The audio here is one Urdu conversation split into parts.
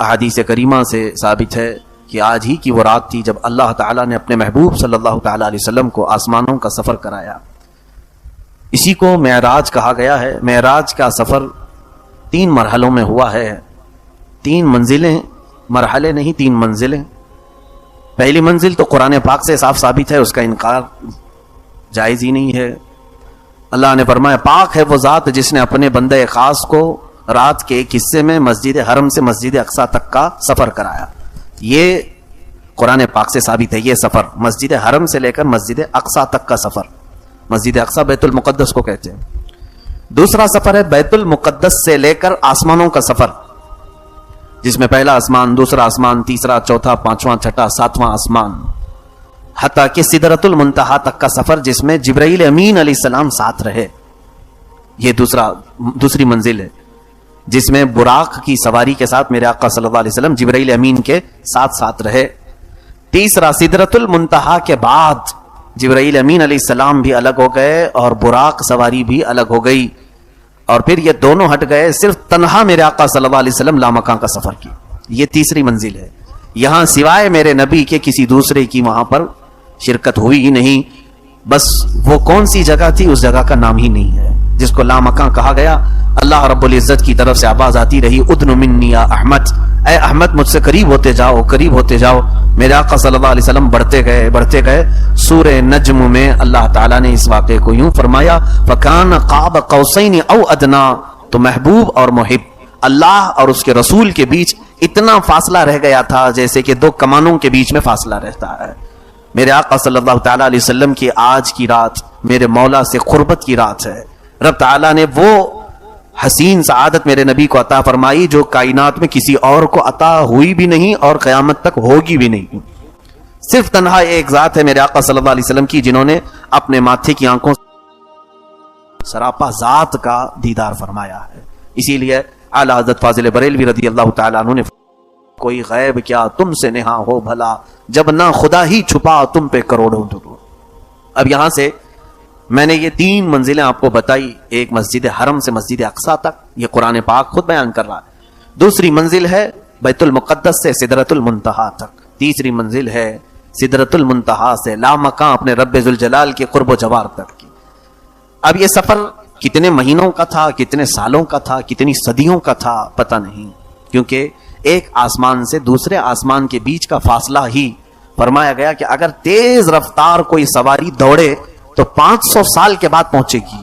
احادیث کریمہ سے ثابت ہے کہ آج ہی کی وہ رات تھی جب اللہ تعالیٰ نے اپنے محبوب صلی اللہ تعالیٰ علیہ وسلم کو آسمانوں کا سفر کرایا. اسی کو معراج کہا گیا ہے. معراج کا سفر 3 مرحلوں میں ہوا ہے. 3 منزلیں، مرحلے نہیں 3 منزلیں. پہلی منزل تو قرآن پاک سے صاف ثابت ہے، اس کا انکار جائز ہی نہیں ہے. اللہ نے فرمایا پاک ہے وہ ذات جس نے اپنے بندے خاص کو رات کے ایک حصے میں مسجد حرم سے مسجد اقصیٰ تک کا سفر کرایا. یہ قرآن پاک سے ثابت ہے. یہ سفر مسجد حرم سے لے کر مسجد اقصیٰ تک کا سفر. مسجد اقصیٰ بیت المقدس کو کہتے ہیں. دوسرا سفر ہے بیت المقدس سے لے کر آسمانوں کا سفر، جس میں پہلا آسمان، دوسرا آسمان، تیسرا، چوتھا، پانچواں، چھٹا، 7واں آسمان، حتیٰ کہ سدرۃ المنتہا تک کا سفر جس میں جبرائیل امین علیہ السلام ساتھ رہے. یہ دوسری منزل ہے جس میں براق کی سواری کے ساتھ میرے آقا صلی اللہ علیہ وسلم جبرائیل امین کے ساتھ رہے. تیسرا سدرۃ المنتہا کے بعد جبرائیل امین علیہ السلام بھی الگ ہو گئے اور براق سواری بھی الگ ہو گئی، اور پھر یہ دونوں ہٹ گئے، صرف تنہا میرے آقا صلی اللہ علیہ وسلم لامکان کا سفر کی. یہ تیسری منزل ہے. یہاں سوائے میرے نبی کے کسی دوسرے کی وہاں پر شرکت ہوئی ہی نہیں. بس وہ کون سی جگہ تھی اس جگہ کا نام ہی نہیں ہے جس کو لامکان کہا گیا. اللہ رب العزت کی طرف سے آواز آتی رہی ادن منی یا احمد، اے احمد مجھ سے قریب ہوتے جاؤ، قریب ہوتے جاؤ. میرے آقا صلی اللہ علیہ وسلم بڑھتے گئے. سورہ نجم میں اللہ تعالیٰ نے اس واقعے کو یوں فرمایا فَكَانَ قَابَ قَوْسَيْنِ أَوْ أَدْنَىٰ. تو محبوب اور محب اللہ اور اس کے رسول کے بیچ اتنا فاصلہ رہ گیا تھا جیسے کہ 2 کمانوں کے بیچ میں فاصلہ رہتا ہے. میرے آقا صلی اللہ تعالیٰ علیہ وسلم کی آج کی رات میرے مولا سے قربت کی رات ہے. رب تعالیٰ نے وہ حسین سعادت میرے نبی کو عطا فرمائی جو کائنات میں کسی اور کو عطا ہوئی بھی نہیں اور قیامت تک ہوگی بھی نہیں. صرف تنہا ایک ذات ہے میرے آقا صلی اللہ علیہ وسلم کی جنہوں نے اپنے ماتھے کی آنکھوں سراپا ذات کا دیدار فرمایا ہے. اسی لیے اعلی حضرت فاضل بریلوی رضی اللہ تعالیٰ عنہ نے کوئی غیب کیا تم سے نہا ہو بھلا، جب نہ خدا ہی چھپا تم پہ کروڑوں درود. اب یہاں سے میں نے یہ 3 منزلیں آپ کو بتائی. ایک مسجد حرم سے مسجد اقصیٰ تک، یہ قرآن پاک خود بیان کر رہا ہے. دوسری منزل ہے بیت المقدس سے سدرۃ المنتہا تک. تیسری منزل ہے سدرۃ المنتہا سے لامکان اپنے رب ذوالجلال کے قرب و جوار تک کی. اب یہ سفر کتنے مہینوں کا تھا، کتنے سالوں کا تھا، کتنی صدیوں کا تھا پتہ نہیں، کیونکہ ایک آسمان سے دوسرے آسمان کے بیچ کا فاصلہ ہی فرمایا گیا کہ اگر تیز رفتار کوئی سواری دوڑے تو 500 سال کے بعد پہنچے گی.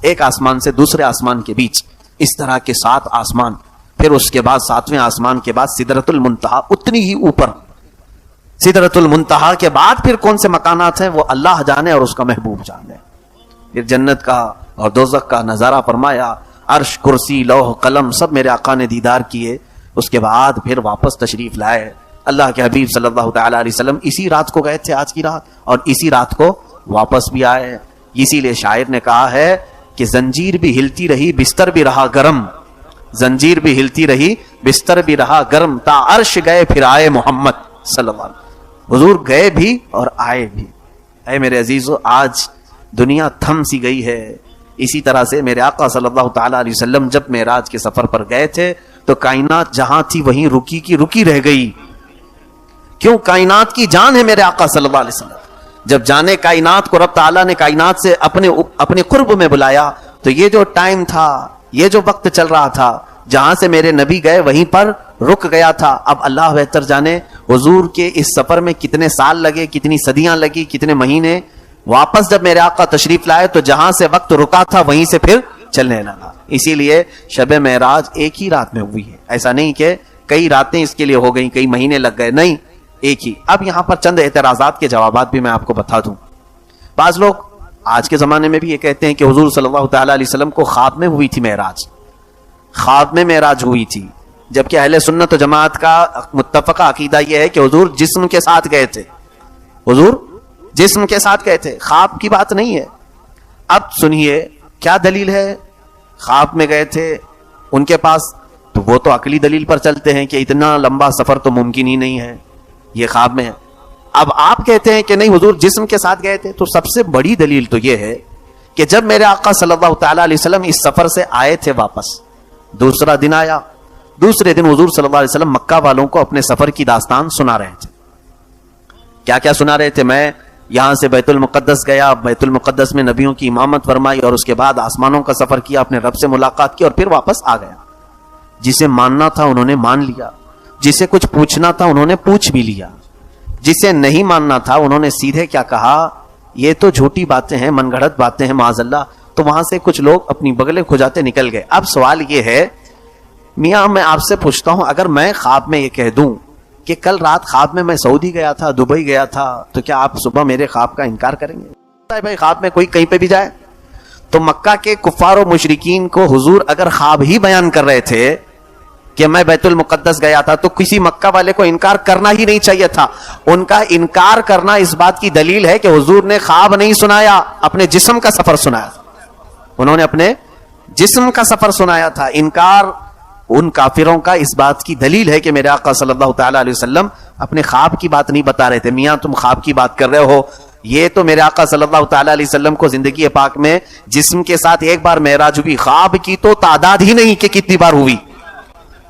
ایک آسمان سے دوسرے آسمان کے بیچ اس طرح کے 7 آسمان، پھر اس کے بعد 7ویں آسمان کے بعد سدرۃ المنتہا اتنی ہی اوپر. سدرۃ المنتہا کے بعد پھر کون سے مکانات ہیں وہ اللہ جانے اور اس کا محبوب جانے. پھر جنت کا اور دوزخ کا نظارہ فرمایا. عرش، کرسی، لوح، قلم سب میرے آقا نے دیدار کیے. اس کے بعد پھر واپس تشریف لائے. اللہ کے حبیب صلی اللہ تعالیٰ علیہ وسلم اسی رات کو گئے تھے، آج کی رات، اور اسی رات کو واپس بھی آئے. اسی لیے شاعر نے کہا ہے کہ زنجیر بھی ہلتی رہی بستر بھی رہا گرم، زنجیر بھی ہلتی رہی بستر بھی رہا گرم، تا عرش گئے پھر آئے محمد صلی اللہ علیہ وسلم. حضور گئے بھی اور آئے بھی. اے میرے عزیزو، آج دنیا تھم سی گئی ہے. اسی طرح سے میرے آقا صلی اللہ تعالیٰ علیہ وسلم جب معراج کے سفر پر گئے تھے تو کائنات جہاں تھی وہیں رکی کی رکی رہ گئی. کیوں؟ کائنات کی جان ہے میرے آقا صلی اللہ علیہ وسلم. جب جانے کائنات کو رب تعالیٰ نے کائنات سے اپنے قرب میں بلایا تو یہ جو ٹائم تھا، یہ جو وقت چل رہا تھا، جہاں سے میرے نبی گئے وہیں پر رک گیا تھا. اب اللہ بہتر جانے حضور کے اس سفر میں کتنے سال لگے، کتنی صدیاں لگی، کتنے مہینے. واپس جب میرے آقا تشریف لائے تو جہاں سے وقت رکا تھا وہیں سے پھر چلنے لگا. اسی لیے شب معراج ایک ہی رات میں ہوئی ہے. ایسا نہیں کہ کئی راتیں اس کے لیے ہو گئیں، کئی مہینے لگ گئے، نہیں، ایک ہی. اب یہاں پر چند اعتراضات کے جوابات بھی میں آپ کو بتا دوں. بعض لوگ آج کے زمانے میں بھی یہ کہتے ہیں کہ حضور صلی اللہ تعالیٰ علیہ وسلم کو خواب میں ہوئی تھی معراج، خواب میں معراج ہوئی تھی، جبکہ اہل سنت و جماعت کا متفقہ عقیدہ یہ ہے کہ حضور جسم کے ساتھ گئے تھے. حضور جسم کے ساتھ گئے تھے، خواب کی بات نہیں ہے. اب سنیے کیا دلیل ہے. خواب میں گئے تھے ان کے پاس، تو وہ تو عقلی دلیل پر چلتے ہیں کہ اتنا لمبا سفر تو ممکن ہی نہیں ہے، یہ خواب میں ہے. اب آپ کہتے ہیں کہ نہیں حضور جسم کے ساتھ گئے تھے. تو سب سے بڑی دلیل تو یہ ہے کہ جب میرے آقا صلی اللہ تعالیٰ علیہ وسلم اس سفر سے آئے تھے واپس، دوسرا دن آیا دوسرے دن حضور صلی اللہ علیہ وسلم مکہ والوں کو اپنے سفر کی داستان سنا رہے تھے. کیا کیا سنا رہے تھے؟ میں یہاں سے بیت المقدس گیا, بیت المقدس میں نبیوں کی امامت فرمائی, اور اس کے بعد آسمانوں کا سفر کیا, اپنے رب سے ملاقات کی, اور پھر واپس آ گیا. جسے ماننا تھا انہوں نے مان لیا, جسے کچھ پوچھنا تھا انہوں نے پوچھ بھی لیا, جسے نہیں ماننا تھا انہوں نے سیدھے کیا کہا, یہ تو جھوٹی باتیں ہیں, من گھڑت باتیں ہیں معاذ اللہ. تو وہاں سے کچھ لوگ اپنی بغلیں کھجاتے نکل گئے. اب سوال یہ ہے, میاں میں آپ سے پوچھتا ہوں, اگر میں خواب میں یہ کہہ دوں کہ کل رات خواب میں سعودی گیا تھا, دبئی گیا تھا, تو کیا آپ صبح میرے خواب کا انکار کریں گے؟ بھائی خواب میں کوئی کہیں پہ بھی جائے. تو مکہ کے کفار و مشرکین کو حضور اگر خواب ہی بیان کر رہے تھے کہ میں بیت المقدس گیا تھا, تو کسی مکہ والے کو انکار کرنا ہی نہیں چاہیے تھا. ان کا انکار کرنا اس بات کی دلیل ہے کہ حضور نے خواب نہیں سنایا, اپنے جسم کا سفر سنایا تھا. انہوں نے اپنے جسم کا سفر سنایا تھا. انکار ان کافروں کا اس بات کی دلیل ہے کہ میرے آقا صلی اللہ تعالی علیہ وسلم اپنے خواب کی بات نہیں بتا رہے تھے. میاں تم خواب کی بات کر رہے ہو, یہ تو میرے آقا صلی اللہ تعالی علیہ وسلم کو زندگی پاک میں جسم کے ساتھ ایک بار معراج ہوئی, خواب کی تو تعداد ہی نہیں کہ کتنی بار ہوئی.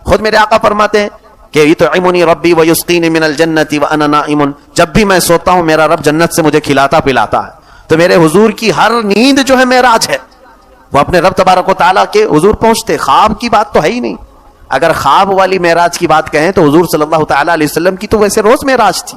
خود میرے آقا فرماتے ہیں کہ یطعمنی ربی ویسقینی من الجنۃ وانا نائم, جب بھی میں سوتا ہوں میرا رب جنت سے مجھے کھلاتا پلاتا ہے. تو میرے حضور کی ہر نیند جو ہے معراج ہے, وہ اپنے رب تبارک و تعالیٰ کے حضور پہنچتے. خواب کی بات تو ہے ہی نہیں. اگر خواب والی معراج کی بات کہیں تو حضور صلی اللہ تعالیٰ علیہ وسلم کی تو ویسے روز معراج تھی.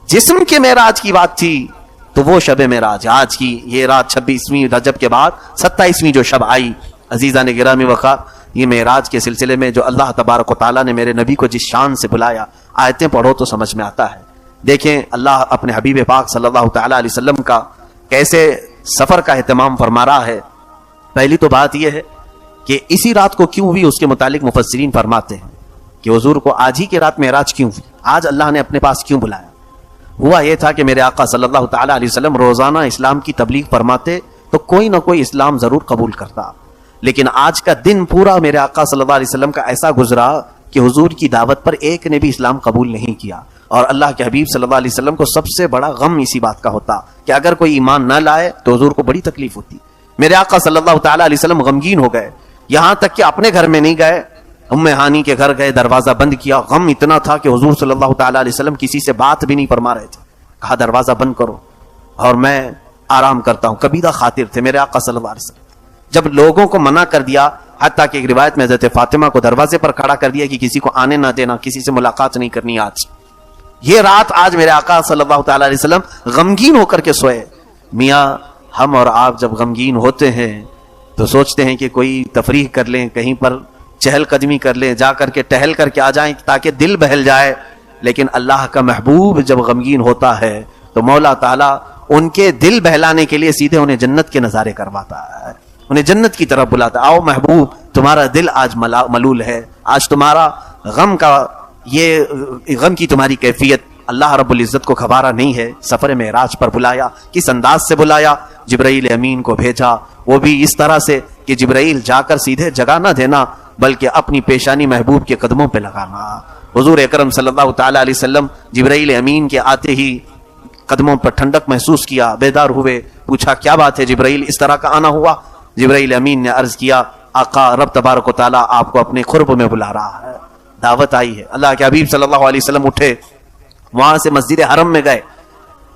جسم کے معراج کی بات تھی تو وہ شب معراج, آج کی یہ رات 26ویں رجب کے بعد 27ویں جو شب آئی, عزیزان گرامی وقار, یہ معراج کے سلسلے میں جو اللہ تبارک و تعالیٰ نے میرے نبی کو جس شان سے بلایا, آیتیں پڑھو تو سمجھ میں آتا ہے. دیکھیں اللہ اپنے حبیب پاک صلی اللہ تعالیٰ علیہ وسلم کا کیسے سفر کا اہتمام فرما رہا ہے. پہلی تو بات یہ ہے کہ اسی رات کو کیوں ہوئی, اس کے متعلق مفسرین فرماتے ہیں کہ حضور کو آج ہی کی رات معراج کیوں ہوئی, آج اللہ نے اپنے پاس کیوں بلایا. ہوا یہ تھا کہ میرے آقا صلی اللہ تعالیٰ علیہ وسلم روزانہ اسلام کی تبلیغ فرماتے تو کوئی نہ کوئی اسلام ضرور قبول کرتا, لیکن آج کا دن پورا میرے آقا صلی اللہ علیہ وسلم کا ایسا گزرا کہ حضور کی دعوت پر ایک نے بھی اسلام قبول نہیں کیا. اور اللہ کے حبیب صلی اللہ علیہ وسلم کو سب سے بڑا غم اسی بات کا ہوتا کہ اگر کوئی ایمان نہ لائے تو حضور کو بڑی تکلیف ہوتی. میرے آقا صلی اللہ تعالیٰ علیہ وسلم غمگین ہو گئے, یہاں تک کہ اپنے گھر میں نہیں گئے, ام ہانی کے گھر گئے, دروازہ بند کیا. غم اتنا تھا کہ حضور صلی اللہ تعالیٰ علیہ وسلم کسی سے بات بھی نہیں فرما رہے تھے. کہا دروازہ بند کرو اور میں آرام کرتا ہوں. کبیرہ خاطر تھے میرے آقا صلی اللہ علیہ وسلم. جب لوگوں کو منع کر دیا, حتیٰ کہ ایک روایت میں حضرت فاطمہ کو دروازے پر کھڑا کر دیا کہ کسی کو آنے نہ دینا, کسی سے ملاقات نہیں کرنی آج. یہ رات آج میرے آقا صلی اللہ تعالیٰ علیہ وسلم غمگین ہو کر کے سوئے. میاں ہم اور آپ جب غمگین ہوتے ہیں تو سوچتے ہیں کہ کوئی تفریح کر لیں, کہیں پر چہل قدمی کر لیں, جا کر کے ٹہل کر کے آ جائیں تاکہ دل بہل جائے. لیکن اللہ کا محبوب جب غمگین ہوتا ہے تو مولا تعالیٰ ان کے دل بہلانے کے لیے سیدھے انہیں جنت کے نظارے کرواتا ہے, انہیں جنت کی طرف بلاتا. آؤ محبوب, تمہارا دل آج ملول ہے, آج تمہارا غم کا یہ غم کی تمہاری کیفیت اللہ رب العزت کو خبارہ نہیں ہے. سفر معراج پر بلایا, کس انداز سے بلایا؟ جبرائیل امین کو بھیجا, وہ بھی اس طرح سے کہ جبرائیل جا کر سیدھے جگہ نہ دینا بلکہ اپنی پیشانی محبوب کے قدموں پہ لگانا. حضور اکرم صلی اللہ تعالیٰ علیہ وسلم جبرائیل امین کے آتے ہی قدموں پر ٹھنڈک محسوس کیا, بیدار ہوئے, پوچھا کیا بات ہے جبرائیل, اس طرح کا آنا ہوا؟ جبرائیل امین نے عرض کیا آقا رب تبارک و تعالیٰ آپ کو اپنے قرب میں بلا رہا ہے, دعوت آئی ہے. اللہ کے حبیب صلی اللہ علیہ وسلم اٹھے, وہاں سے مسجد حرم میں گئے.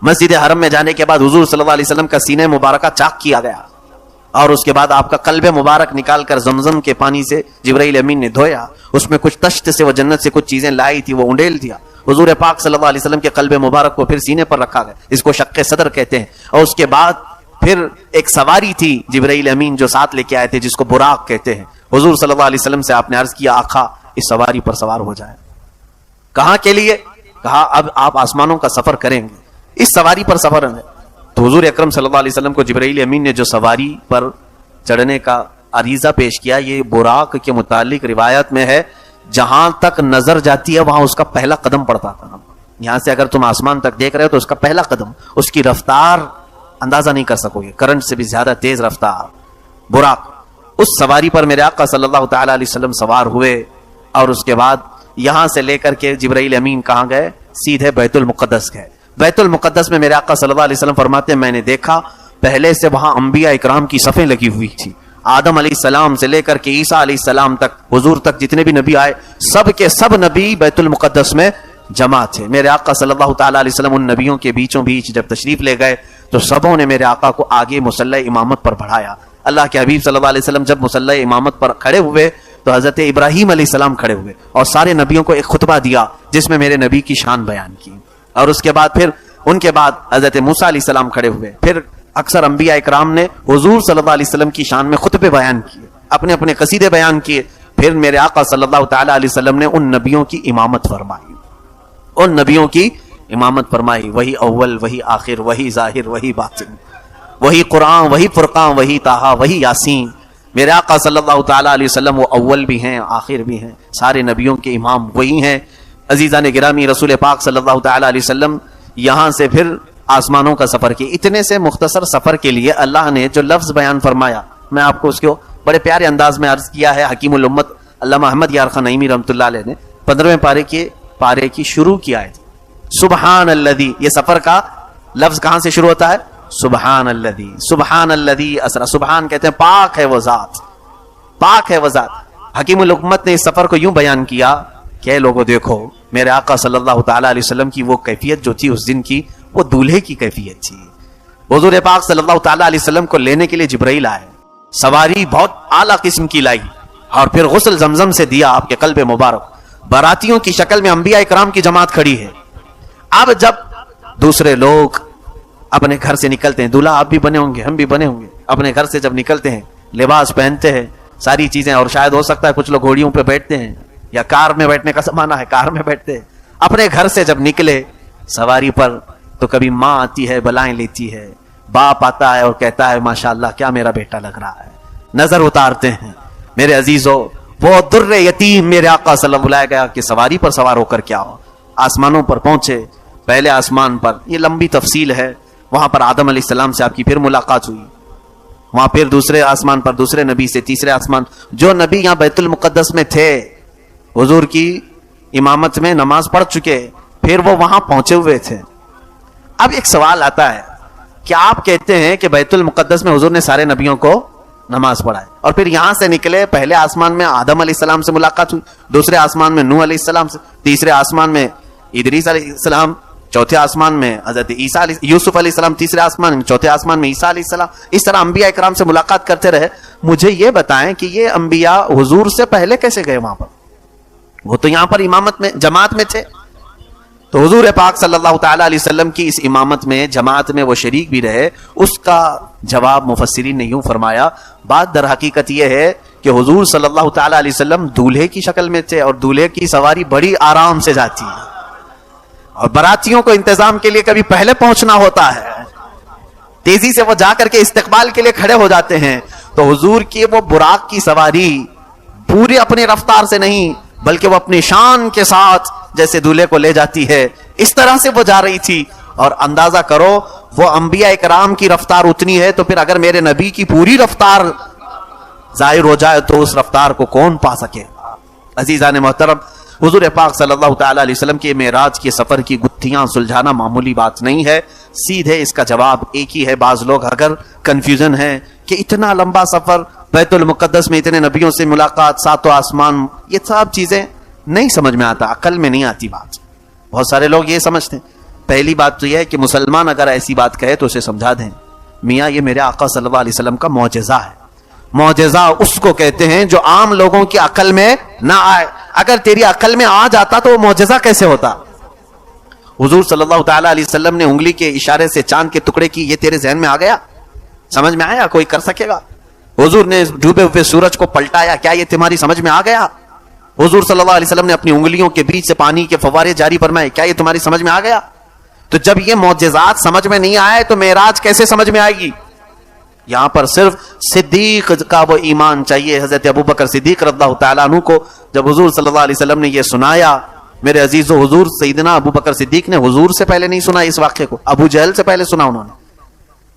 مسجد حرم میں جانے کے بعد حضور صلی اللہ علیہ وسلم کا سینہ مبارکہ چاک کیا گیا, اور اس کے بعد آپ کا قلب مبارک نکال کر زمزم کے پانی سے جبرائیل امین نے دھویا. اس میں کچھ تشت سے, وہ جنت سے کچھ چیزیں لائی تھی, وہ انڈیل دیا. حضور پاک صلی اللہ علیہ وسلم کے قلب مبارک کو پھر سینے پر رکھا گیا, اس کو شق صدر کہتے ہیں. اور اس کے بعد پھر ایک سواری تھی جبرائیل امین جو ساتھ لے کے آئے تھے, جس کو براق کہتے ہیں. حضور صلی اللہ علیہ وسلم سے آپ نے عرض کیا آقا اس سواری پر سوار ہو جائے. کہاں کے لیے؟ کہا اب آپ آسمانوں کا سفر کریں گے, اس سواری پر سفر ہے. تو حضور اکرم صلی اللہ علیہ وسلم کو جبرائیل امین نے جو سواری پر چڑھنے کا عریضہ پیش کیا, یہ براق کے متعلق روایت میں ہے جہاں تک نظر جاتی ہے وہاں اس کا پہلا قدم پڑتا تھا. یہاں سے اگر تم آسمان تک دیکھ رہے ہو تو اس کا پہلا قدم, اس کی رفتار اندازہ نہیں کر سکو گے, کرنٹ سے بھی زیادہ تیز رفتار براق. اس سواری پر میرے آقا صلی اللہ تعالیٰ علیہ وسلم سوار ہوئے, اور اس کے بعد یہاں سے لے کر کے جبرائیل امین کہاں گئے؟ سیدھے بیت المقدس گئے. بیت المقدس میں میرے آقا صلی اللہ علیہ وسلم فرماتے ہیں میں نے دیکھا پہلے سے وہاں انبیاء اکرام کی صفیں لگی ہوئی تھی, آدم علیہ السلام سے لے کر کے عیسیٰ علیہ السلام تک، حضور تک جتنے بھی نبی آئے، سب کے سب نبی بیت المقدس میں جمع تھے. میرے آقا صلی اللہ تعالیٰ علیہ وسلم ان نبیوں کے بیچوں بیچ جب تشریف لے گئے تو سبوں نے میرے آقا کو آگے مصلی امامت پر بڑھایا. اللہ کے حبیب صلی اللہ علیہ وسلم جب مصلی امامت پر کھڑے ہوئے تو حضرت ابراہیم علیہ السلام کھڑے ہوئے اور سارے نبیوں کو ایک خطبہ دیا جس میں میرے نبی کی شان بیان کی. اور اس کے بعد پھر ان کے بعد حضرت موسیٰ علیہ السلام کھڑے ہوئے. پھر اکثر انبیاء اکرام نے حضور صلی اللہ علیہ وسلم کی شان میں خطبے بیان کیے، اپنے اپنے قصیدے بیان کیے. پھر میرے آقا صلی اللہ تعالیٰ علیہ وسلم نے ان نبیوں کی امامت فرمائی، ان نبیوں کی امامت فرمائی. وہی اول، وہی آخر، وہی ظاہر، وہی باطن، وہی قرآن، وہی فرقان، وہی طٰہٰ، وہی یاسین. میرے آقا صلی اللہ تعالیٰ علیہ وسلم وہ اول بھی ہیں، آخر بھی ہیں، سارے نبیوں کے امام وہی ہیں. عزیزان گرامی، رسول پاک صلی اللہ تعالیٰ علیہ وسلم یہاں سے پھر آسمانوں کا سفر کی. اتنے سے مختصر سفر کے لیے اللہ نے جو لفظ بیان فرمایا، میں آپ کو اس کو بڑے پیارے انداز میں عرض کیا ہے. حکیم الامت علامہ احمد یار خان نعیمی رحمۃ اللہ علیہ نے 15ویں پارے کی شروع کی آیت سبحان الذی. یہ سفر کا لفظ کہاں سے شروع ہوتا ہے؟ سبحان الذی. سبحان الذی اسرا. سبحان کہتے ہیں پاک ہے وہ ذات، پاک ہے وہ ذات. حکیم الامت نے اس سفر کو یوں بیان کیا کہ لوگوں دیکھو، میرے آقا صلی اللہ تعالیٰ علیہ وسلم کی وہ کیفیت جو تھی اس دن کی، وہ دولہے کی کیفیت تھی. حضور پاک صلی اللہ تعالیٰ علیہ وسلم کو لینے کے لیے جبرائیل آئے، سواری بہت اعلیٰ قسم کی لائی اور پھر غسل زمزم سے دیا آپ کے قلب مبارک. باراتیوں کی شکل میں انبیاء اکرام کی جماعت کھڑی ہے. اب جب دوسرے لوگ اپنے گھر سے نکلتے ہیں، دولہا آپ بھی بنے ہوں گے، ہم بھی بنے ہوں گے، اپنے گھر سے جب نکلتے ہیں لباس پہنتے ہیں، ساری چیزیں، اور شاید ہو سکتا ہے کچھ لوگ گھوڑیوں پہ بیٹھتے ہیں یا کار میں بیٹھنے کا زمانہ ہے، کار میں بیٹھتے ہیں. اپنے گھر سے جب نکلے سواری پر تو کبھی ماں آتی ہے بلائیں لیتی ہے، باپ آتا ہے اور کہتا ہے ماشاءاللہ کیا میرا بیٹا لگ رہا ہے، نظر اتارتے ہیں. میرے عزیزو، وہ در یتیم میرے آقا صلی اللہ علیہ وسلم بلایا گیا کہ سواری پر سوار ہو کر کیا ہو. آسمانوں پر پہنچے. پہلے آسمان پر، یہ لمبی تفصیل ہے، وہاں پر آدم علیہ السلام سے آپ کی پھر ملاقات ہوئی. وہاں پھر دوسرے آسمان پر دوسرے نبی سے، تیسرے آسمان. جو نبی یہاں بیت المقدس میں تھے حضور کی امامت میں نماز پڑھ چکے، پھر وہ وہاں پہنچے ہوئے تھے. اب ایک سوال آتا ہے کہ آپ کہتے ہیں کہ بیت المقدس میں حضور نے سارے نبیوں کو نماز پڑھائے اور پھر یہاں سے نکلے، پہلے آسمان میں آدم علیہ السلام سے ملاقات ہوئی، دوسرے آسمان میں نوح علیہ السلام سے، تیسرے آسمان میں ادریس علیہ السلام، چوتھے آسمان میں حضرت یوسف علیہ السلام، تیسرے آسمان میں، چوتھے آسمان میں عیسیٰ علیہ السلام. اس طرح انبیاء اکرام سے ملاقات کرتے رہے. مجھے یہ بتائیں کہ یہ انبیاء حضور سے پہلے کیسے گئے وہاں پر؟ وہ تو یہاں پر امامت میں جماعت میں تھے. تو حضور پاک صلی اللہ تعالیٰ علیہ وسلم کی اس امامت میں جماعت میں وہ شریک بھی رہے. اس کا جواب مفسرین نے یوں فرمایا، بات در حقیقت یہ ہے کہ حضور صلی اللہ تعالیٰ علیہ وسلم دولہے کی شکل میں تھے اور دولہے کی سواری بڑی آرام سے جاتی ہے اور براتیوں کو انتظام کے لیے کبھی پہلے پہنچنا ہوتا ہے، تیزی سے وہ جا کر کے استقبال کے لیے کھڑے ہو جاتے ہیں. تو حضور کی وہ براق کی سواری پوری اپنی رفتار سے نہیں بلکہ وہ اپنی شان کے ساتھ جیسے دولہے کو لے جاتی ہے اس طرح سے وہ جا رہی تھی. اور اندازہ کرو وہ انبیاء اکرام کی رفتار اتنی ہے تو پھر اگر میرے نبی کی پوری رفتار ظاہر ہو جائے تو اس رفتار کو کون پا سکے؟ عزیزان محترم، حضور پاک صلی اللہ تعالیٰ علیہ وسلم کے معراج کے سفر کی گتھیاں سلجھانا معمولی بات نہیں ہے. سیدھے اس کا جواب ایک ہی ہے. بعض لوگ اگر کنفیوژن ہے کہ اتنا لمبا سفر، بیت المقدس میں اتنے نبیوں سے ملاقات، ساتوں آسمان، یہ سب چیزیں نہیں سمجھ میں آتا، عقل میں نہیں آتی بات. بہت سارے لوگ یہ سمجھتے ہیں. پہلی بات تو یہ ہے کہ مسلمان اگر ایسی بات کہے تو اسے سمجھا دیں میاں یہ میرے آقا صلی اللہ علیہ وسلم کا معجزہ ہے. معجزہ اس کو کہتے ہیں جو عام لوگوں کی عقل میں نہ آئے. اگر تیری عقل میں آ جاتا تو وہ معجزہ کیسے ہوتا؟ حضور صلی اللہ تعالیٰ علیہ وسلم نے انگلی کے اشارے سے چاند کے ٹکڑے کی، یہ تیرے ذہن میں آ گیا؟ سمجھ میں آیا؟ کوئی کر سکے گا؟ حضور نے ڈوبے ہوئے سورج کو پلٹایا، کیا یہ تمہاری سمجھ میں آ گیا؟ حضور صلی اللہ علیہ وسلم نے اپنی انگلیوں کے بیچ سے پانی کے فوارے جاری فرمائے، کیا یہ تمہاری سمجھ میں آ گیا؟ تو جب یہ معجزات سمجھ میں نہیں آئے تو معراج کیسے سمجھ میں آئے گی؟ یہاں پر صرف صدیق کا وہ ایمان چاہیے. حضرت ابوبکر صدیق رضی اللہ تعالیٰ عنہ کو جب حضور صلی اللہ علیہ وسلم نے یہ سنایا، میرے عزیز و حضور سیدنا ابوبکر صدیق نے حضور سے پہلے نہیں سنا اس واقعے کو، ابو جہل سے پہلے سنا. انہوں نے،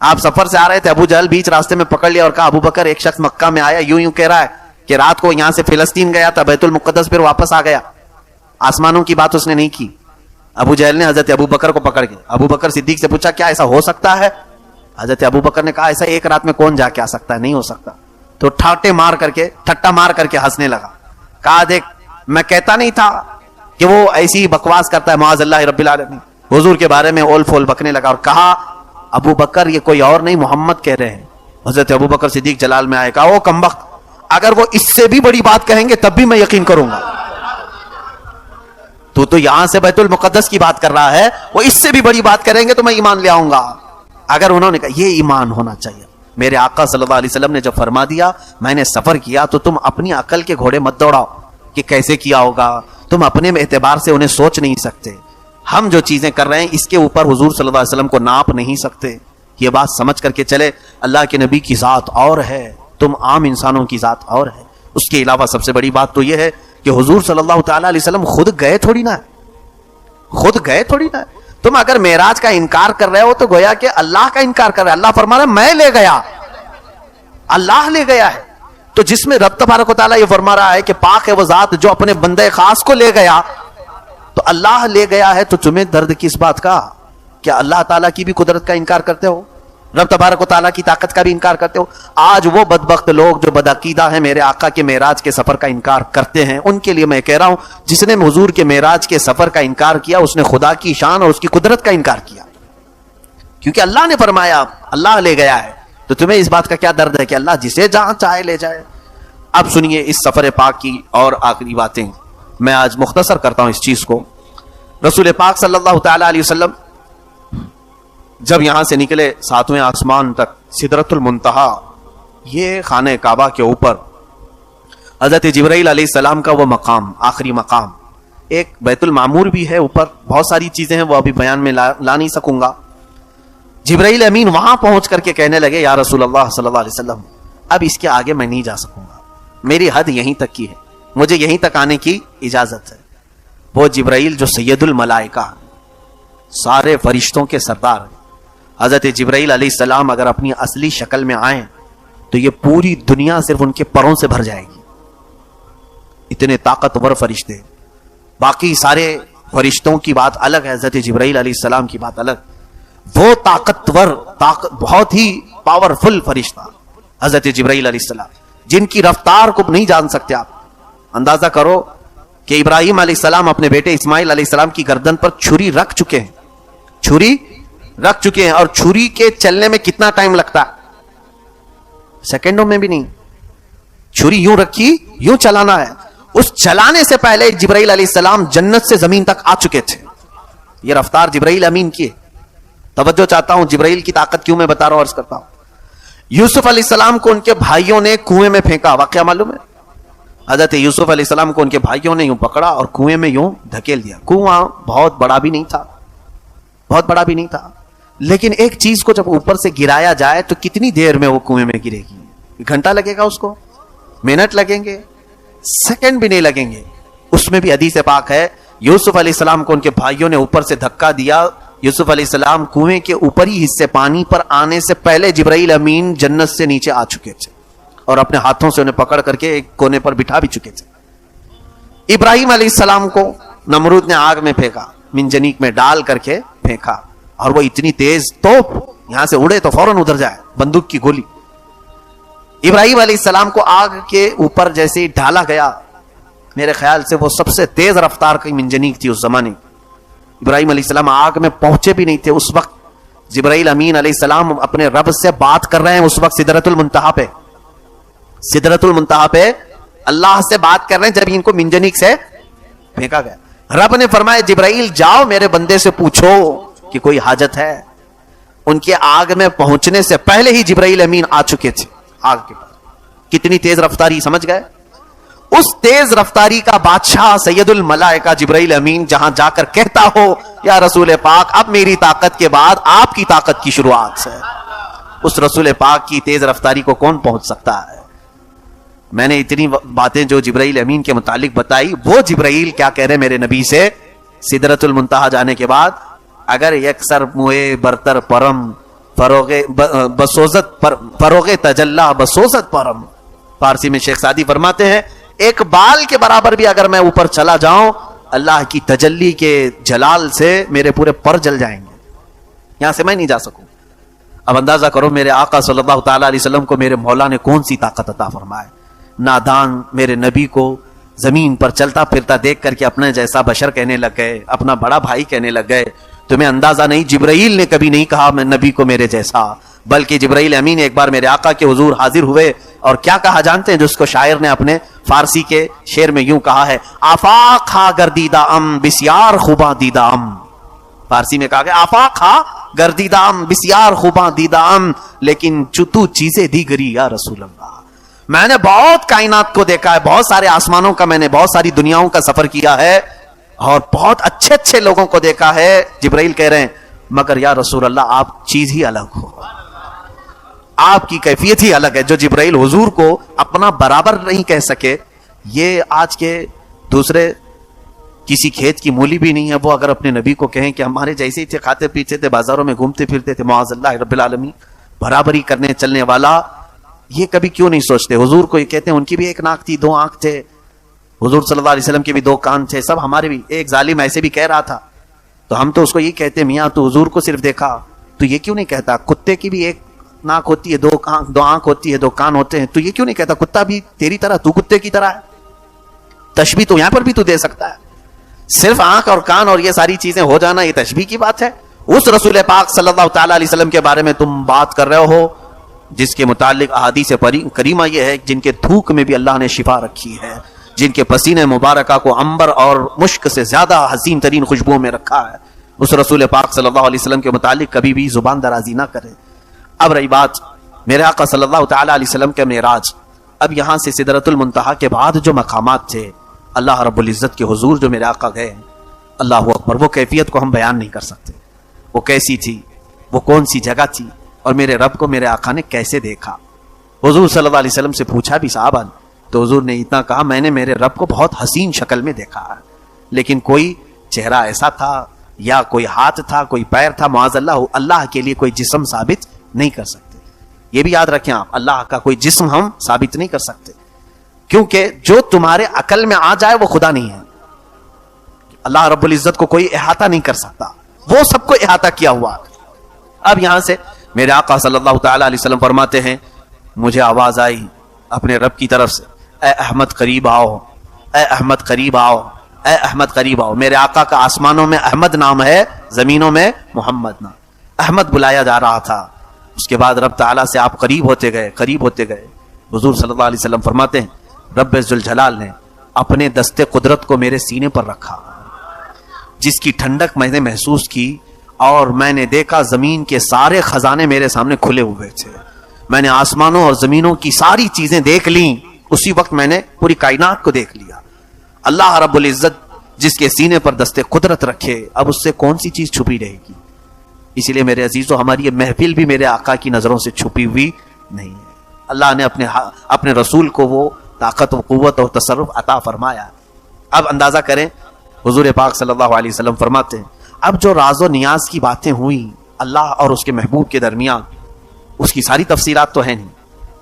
آپ سفر سے آ رہے تھے، ابو جہل بیچ راستے میں پکڑ لیا اور کہا ابو بکر ایک شخص مکہ میں آیا یوں کہہ رہا ہے کہ رات کو یہاں سے فلسطین گیا تھا، بیت المقدس پھر واپس آ گیا. آسمانوں کی بات اس نے نہیں کی. ابو جہل نے حضرت ابو بکر کو پکڑ کے ابو بکر صدیق سے پوچھا کیا ایسا ہو سکتا ہے؟ حضرت ابو بکر نے کہا ایسا ایک رات میں کون جا کے آ سکتا ہے؟ نہیں ہو سکتا. تو ٹھٹا مار کر کے ہنسنے لگا. کہا دیکھ میں کہتا نہیں تھا کہ وہ ایسی بکواس کرتا ہے معاذ اللہ رب العالمین. حضور کے بارے میں اول فول بکنے لگا اور کہا ابو بکر یہ کوئی اور نہیں محمد کہہ رہے ہیں. حضرت ابو بکر صدیق جلال میں آئے, کہا او کمبخت اگر وہ اس سے بھی بڑی بات کہیں گے تب بھی میں یقین کروں گا. تو یہاں سے بیت المقدس کی بات کر رہا ہے, وہ اس سے بھی بڑی بات کریں گے تو میں ایمان لے آؤں گا. اگر انہوں نے کہا یہ ایمان ہونا چاہیے. میرے آقا صلی اللہ علیہ وسلم نے جب فرما دیا میں نے سفر کیا تو تم اپنی عقل کے گھوڑے مت دوڑاؤ کہ کیسے کیا ہوگا, تم اپنے اعتبار سے انہیں سوچ نہیں سکتے. ہم جو چیزیں کر رہے ہیں اس کے اوپر حضور صلی اللہ علیہ وسلم کو ناپ نہیں سکتے. یہ بات سمجھ کر کے چلے اللہ کے نبی کی ذات اور ہے, تم عام انسانوں کی ذات اور ہے. اس کے علاوہ سب سے بڑی بات تو یہ ہے کہ حضور صلی اللہ تعالی علیہ وسلم خود گئے تھوڑی نہ, تم اگر معراج کا انکار کر رہے ہو تو گویا کہ اللہ کا انکار کر رہے. اللہ فرما رہا ہے میں لے گیا, اللہ لے گیا ہے. تو جس میں رب تبارک و تعالیٰ یہ فرما رہا ہے کہ پاک ہے وہ ذات جو اپنے بندے خاص کو لے گیا, تو اللہ لے گیا ہے تو تمہیں درد کس بات کا؟ کیا اللہ تعالیٰ کی بھی قدرت کا انکار کرتے ہو؟ رب تبارک و تعالیٰ کی طاقت کا بھی انکار کرتے ہو؟ آج وہ بدبخت لوگ جو بدعقیدہ ہیں میرے آقا کے معراج کے سفر کا انکار کرتے ہیں, ان کے لیے میں کہہ رہا ہوں جس نے حضور کے معراج کے سفر کا انکار کیا اس نے خدا کی شان اور اس کی قدرت کا انکار کیا. کیونکہ اللہ نے فرمایا اللہ لے گیا ہے, تو تمہیں اس بات کا کیا درد ہے کہ اللہ جسے جہاں چاہے لے جائے. اب سنیے اس سفر پاک کی اور آخری باتیں میں آج مختصر کرتا ہوں اس چیز کو. رسول پاک صلی اللہ تعالی علیہ وسلم جب یہاں سے نکلے 7ویں آسمان تک, سدرۃ المنتہا, یہ خانہ کعبہ کے اوپر حضرت جبرائیل علیہ السلام کا وہ مقام, آخری مقام. ایک بیت المعمور بھی ہے اوپر, بہت ساری چیزیں ہیں وہ ابھی بیان میں لا نہیں سکوں گا. جبرائیل امین وہاں پہنچ کر کے کہنے لگے یا رسول اللہ صلی اللہ علیہ وسلم اب اس کے آگے میں نہیں جا سکوں گا, میری حد یہیں تک کی ہے, مجھے یہیں تک آنے کی اجازت ہے. وہ جبرائیل جو سید الملائکہ, سارے فرشتوں کے سردار, حضرت جبرائیل علیہ السلام اگر اپنی اصلی شکل میں آئیں تو یہ پوری دنیا صرف ان کے پروں سے بھر جائے گی. اتنے طاقتور فرشتے, باقی سارے فرشتوں کی بات الگ ہے, حضرت جبرائیل علیہ السلام کی بات الگ. وہ طاقتور بہت ہی پاورفل فرشتہ حضرت جبرائیل علیہ السلام, جن کی رفتار کو نہیں جان سکتے آپ. اندازہ کرو کہ ابراہیم علیہ السلام اپنے بیٹے اسماعیل علیہ السلام کی گردن پر چھری رکھ چکے ہیں, اور چھری کے چلنے میں کتنا ٹائم لگتا ہے؟ سیکنڈوں میں بھی نہیں. چھری یوں رکھی یوں چلانا ہے. اس چلانے سے پہلے جبرائیل علیہ السلام جنت سے زمین تک آ چکے تھے. یہ رفتار جبرائیل امین کی ہے. توجہ چاہتا ہوں, جبرائیل کی طاقت کیوں میں بتا رہا ہوں, عرض کرتا ہوں. یوسف علیہ السلام کو ان کے بھائیوں نے کنویں میں پھینکا, واقعہ معلوم ہے. حضرت یوسف علیہ السلام کو ان کے بھائیوں نے یوں پکڑا اور کنویں میں یوں دھکیل دیا. کنواں بہت بڑا بھی نہیں تھا, لیکن ایک چیز کو جب اوپر سے گرایا جائے تو کتنی دیر میں وہ کنویں میں گرے گی؟ گھنٹہ لگے گا اس کو, منٹ لگیں گے, سیکنڈ بھی نہیں لگیں گے. اس میں بھی حدیث پاک ہے یوسف علیہ السلام کو ان کے بھائیوں نے اوپر سے دھکا دیا. یوسف علیہ السلام کنویں کے اوپری حصے پانی پر آنے سے پہلے جبرائیل امین جنت سے نیچے آ چکے تھے اور اپنے ہاتھوں سے انہیں پکڑ کر کے ایک کونے پر بٹھا بھی چکے تھے. ابراہیم علیہ السلام کو نمرود نے آگ میں پھینکا, منجنیق میں ڈال کر کے پھینکا, اور وہ اتنی تیز توپ یہاں سے اڑے تو فوراً ادھر جائے, بندوق کی گولی. ابراہیم علیہ السلام کو آگ کے اوپر جیسے ہی ڈالا گیا, میرے خیال سے وہ سب سے تیز رفتار کی منجنیق تھی اس زمانے. ابراہیم علیہ السلام آگ میں پہنچے بھی نہیں تھے اس وقت. جبرائیل امین علیہ السلام اپنے رب سے بات کر رہے ہیں اس وقت سدرۃ المنتہا پہ اللہ سے بات کر رہے ہیں جب ان کو منجنیق سے پھینکا گیا. رب نے فرمایا جبرائیل جاؤ میرے بندے سے پوچھو کہ کوئی حاجت ہے. ان کے آگ میں پہنچنے سے پہلے ہی جبرائیل امین آ چکے تھے آگ کے پاس. کتنی تیز رفتاری, سمجھ گئے؟ اس تیز رفتاری کا بادشاہ سید الملائکہ جبرائیل امین جہاں جا کر کہتا ہو یا رسول پاک اب میری طاقت کے بعد آپ کی طاقت کی شروعات ہے, اس رسول پاک کی تیز رفتاری کو کون پہنچ سکتا ہے؟ میں نے اتنی باتیں جو جبرائیل امین کے متعلق بتائی, وہ جبرائیل کیا کہہ رہے میرے نبی سے سدرۃ المنتہا جانے کے بعد, اگر یک سر موئے برتر پرم فروغ تجلا بسوزت پرم. فارسی میں شیخ سعدی فرماتے ہیں ایک بال کے برابر بھی اگر میں اوپر چلا جاؤں اللہ کی تجلی کے جلال سے میرے پورے پر جل جائیں گے, یہاں سے میں نہیں جا سکوں. اب اندازہ کرو میرے آقا صلی اللہ تعالیٰ علیہ وسلم کو میرے مولا نے کون سی طاقت عطا فرمائے. نادان میرے نبی کو زمین پر چلتا پھرتا دیکھ کر کے اپنے جیسا بشر کہنے لگ گئے, اپنا بڑا بھائی کہنے لگ گئے. تمہیں اندازہ نہیں, جبرائیل نے کبھی نہیں کہا میں نبی کو میرے جیسا, بلکہ جبرائیل امین ایک بار میرے آقا کے حضور حاضر ہوئے اور کیا کہا جانتے ہیں؟ جس کو شاعر نے اپنے فارسی کے شعر میں یوں کہا ہے, آفاق ہا گردیدہ ام بسیار خوباں دیدہ ام. فارسی میں کہا گیا آفاق ہا گردیدہ ام بسیار خوباں دیدہ ام, لیکن چتو چیزیں دیگری یا رسول اللہ. میں نے بہت کائنات کو دیکھا ہے, بہت سارے آسمانوں کا, میں نے بہت ساری دنیاؤں کا سفر کیا ہے اور بہت اچھے اچھے لوگوں کو دیکھا ہے. جبرائیل کہہ رہے ہیں مگر یا رسول اللہ آپ چیز ہی الگ ہو, آپ کی کیفیت ہی الگ ہے. جو جبرائیل حضور کو اپنا برابر نہیں کہہ سکے, یہ آج کے دوسرے کسی کھیت کی مولی بھی نہیں ہے, وہ اگر اپنے نبی کو کہیں کہ ہمارے جیسے ہی تھے, کھاتے پیتے تھے, بازاروں میں گھومتے پھرتے تھے, معاذ اللہ رب العالمین, برابری کرنے چلنے والا, یہ کبھی کیوں نہیں سوچتے؟ حضور کو یہ کہتے ہیں ان کی بھی ایک ناک تھی, 2 آنکھ تھے, حضور صلی اللہ علیہ وسلم کے بھی 2 کان تھے, سب ہمارے بھی. ایک ظالم ایسے بھی کہہ رہا تھا, تو ہم تو اس کو یہ کہتے ہیں میاں تو حضور کو صرف دیکھا, تو یہ کیوں نہیں کہتا کتے کی بھی ایک ناک ہوتی ہے, 2 آنکھ ہوتی ہے, 2 کان ہوتے ہیں, تو یہ کیوں نہیں کہتا کتا بھی تیری طرح, تو کتے کی طرح ہے. تشبیہ تو یہاں پر بھی تو دے سکتا ہے. صرف آنکھ اور کان اور یہ ساری چیزیں ہو جانا یہ تشبیہ کی بات ہے. اس رسول پاک صلی اللہ تعالیٰ علیہ وسلم کے بارے میں تم بات کر رہے ہو جس کے متعلق احادیث کریمہ یہ ہے جن کے تھوک میں بھی اللہ نے شفا رکھی ہے, جن کے پسینے مبارکہ کو عنبر اور مشک سے زیادہ حسین ترین خوشبوؤں میں رکھا ہے. اس رسول پاک صلی اللہ علیہ وسلم کے متعلق کبھی بھی زبان درازی نہ کرے. اب رہی بات میرے آقا صلی اللہ تعالیٰ علیہ وسلم کے معراج, اب یہاں سے سدرۃ المنتہا کے بعد جو مقامات تھے اللہ رب العزت کے حضور جو میرے آقا گئے, اللہ اکبر, وہ کیفیت کو ہم بیان نہیں کر سکتے. وہ کیسی تھی, وہ کون سی جگہ تھی, اور میرے رب کو میرے آقا نے کیسے دیکھا. حضور صلی اللہ علیہ وسلم سے پوچھا بھی صحابہ نے, تو حضور نے اتنا کہا میں نے میرے رب کو بہت حسین شکل میں دیکھا, لیکن کوئی چہرہ ایسا تھا یا کوئی ہاتھ تھا, کوئی پیر تھا, معاذ اللہ, اللہ کے لیے کوئی جسم ثابت نہیں کر سکتے. یہ بھی یاد رکھیں آپ, اللہ کا کوئی جسم ہم ثابت نہیں کر سکتے, کیونکہ جو تمہارے عقل میں آ جائے وہ خدا نہیں ہے. اللہ رب العزت کو کوئی احاطہ نہیں کر سکتا, وہ سب کو احاطہ کیا ہوا. اب یہاں سے میرے آقا صلی اللہ تعالیٰ علیہ وسلم فرماتے ہیں مجھے آواز آئی اپنے رب کی طرف سے, اے احمد قریب آؤ, اے احمد قریب آؤ, اے احمد قریب آؤ. میرے آقا کا آسمانوں میں احمد نام ہے, زمینوں میں محمد نام. احمد بلایا جا رہا تھا. اس کے بعد رب تعالیٰ سے آپ قریب ہوتے گئے, قریب ہوتے گئے. حضور صلی اللہ علیہ وسلم فرماتے ہیں رب ذوالجلال نے اپنے دستے قدرت کو میرے سینے پر رکھا, جس کی ٹھنڈک میں نے محسوس کی, اور میں نے دیکھا زمین کے سارے خزانے میرے سامنے کھلے ہوئے تھے. میں نے آسمانوں اور زمینوں کی ساری چیزیں دیکھ لیں, اسی وقت میں نے پوری کائنات کو دیکھ لیا. اللہ رب العزت جس کے سینے پر دستے قدرت رکھے, اب اس سے کون سی چیز چھپی رہے گی. اسی لیے میرے عزیزو ہماری یہ محفل بھی میرے آقا کی نظروں سے چھپی ہوئی نہیں ہے. اللہ نے اپنے رسول کو وہ طاقت و قوت اور تصرف عطا فرمایا. اب اندازہ کریں حضور پاک صلی اللہ علیہ وسلم فرماتے ہیں اب جو راز و نیاز کی باتیں ہوئیں اللہ اور اس کے محبوب کے درمیان, اس کی ساری تفصیلات تو ہیں نہیں.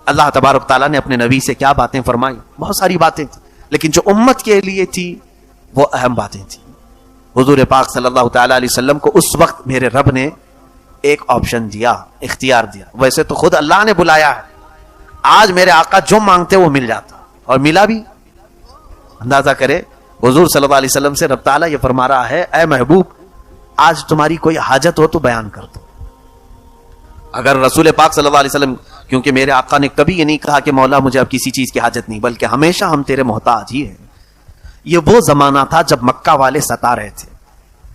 اللہ تبارک تعالیٰ نے اپنے نبی سے کیا باتیں فرمائی, بہت ساری باتیں تھیں, لیکن جو امت کے لیے تھی وہ اہم باتیں تھیں. حضور پاک صلی اللہ تعالیٰ علیہ وسلم کو اس وقت میرے رب نے ایک آپشن دیا, اختیار دیا. ویسے تو خود اللہ نے بلایا ہے, آج میرے آقا جو مانگتے وہ مل جاتا, اور ملا بھی. اندازہ کرے حضور صلی اللہ علیہ وسلم سے رب تعالیٰ یہ فرما رہا ہے اے محبوب آج تمہاری کوئی حاجت ہو تو بیان کر دو. اگر رسول پاک صلی اللہ علیہ وسلم, کیونکہ میرے آقا نے کبھی یہ نہیں کہا کہ مولا مجھے اب کسی چیز کی حاجت نہیں, بلکہ ہمیشہ ہم تیرے محتاج ہی ہیں. یہ وہ زمانہ تھا جب مکہ والے ستا رہے تھے,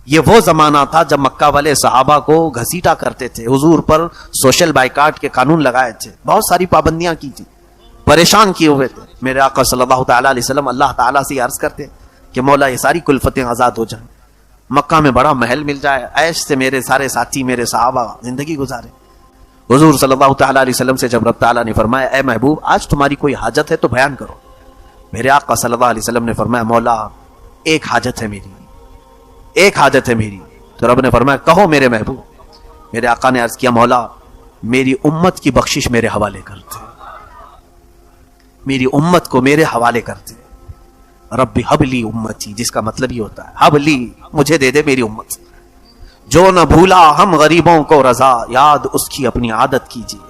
یہ وہ زمانہ تھا جب مکہ والے صحابہ کو گھسیٹا کرتے تھے, حضور پر سوشل بائیکاٹ کے قانون لگائے تھے, بہت ساری پابندیاں کی تھی, پریشان کیے ہوئے تھے. میرے آقا صلی اللہ تعالیٰ علیہ وسلم اللہ تعالیٰ سے عرض کرتے کہ مولا یہ ساری کلفتیں آزاد ہو جائیں, مکہ میں بڑا محل مل جائے, عیش سے میرے سارے ساتھی میرے صحابہ زندگی گزارے. حضور صلی اللہ تعالیٰ علیہ وسلم سے جب رب تعالیٰ نے فرمایا اے محبوب آج تمہاری کوئی حاجت ہے تو بیان کرو, میرے آقا صلی اللہ علیہ وسلم نے فرمایا مولا ایک حاجت ہے میری, ایک حاجت ہے میری. تو رب نے فرمایا کہو میرے محبوب. میرے آقا نے عرض کیا مولا میری امت کی بخشش میرے حوالے کرتے, میری امت کو میرے حوالے کرتے. رب حبلی امتی, جس کا مطلب یہ ہوتا ہے حبلی, مجھے دے دے میری امت. جو نہ بھولا ہم غریبوں کو رضا، یاد اس کی اپنی عادت کیجیے.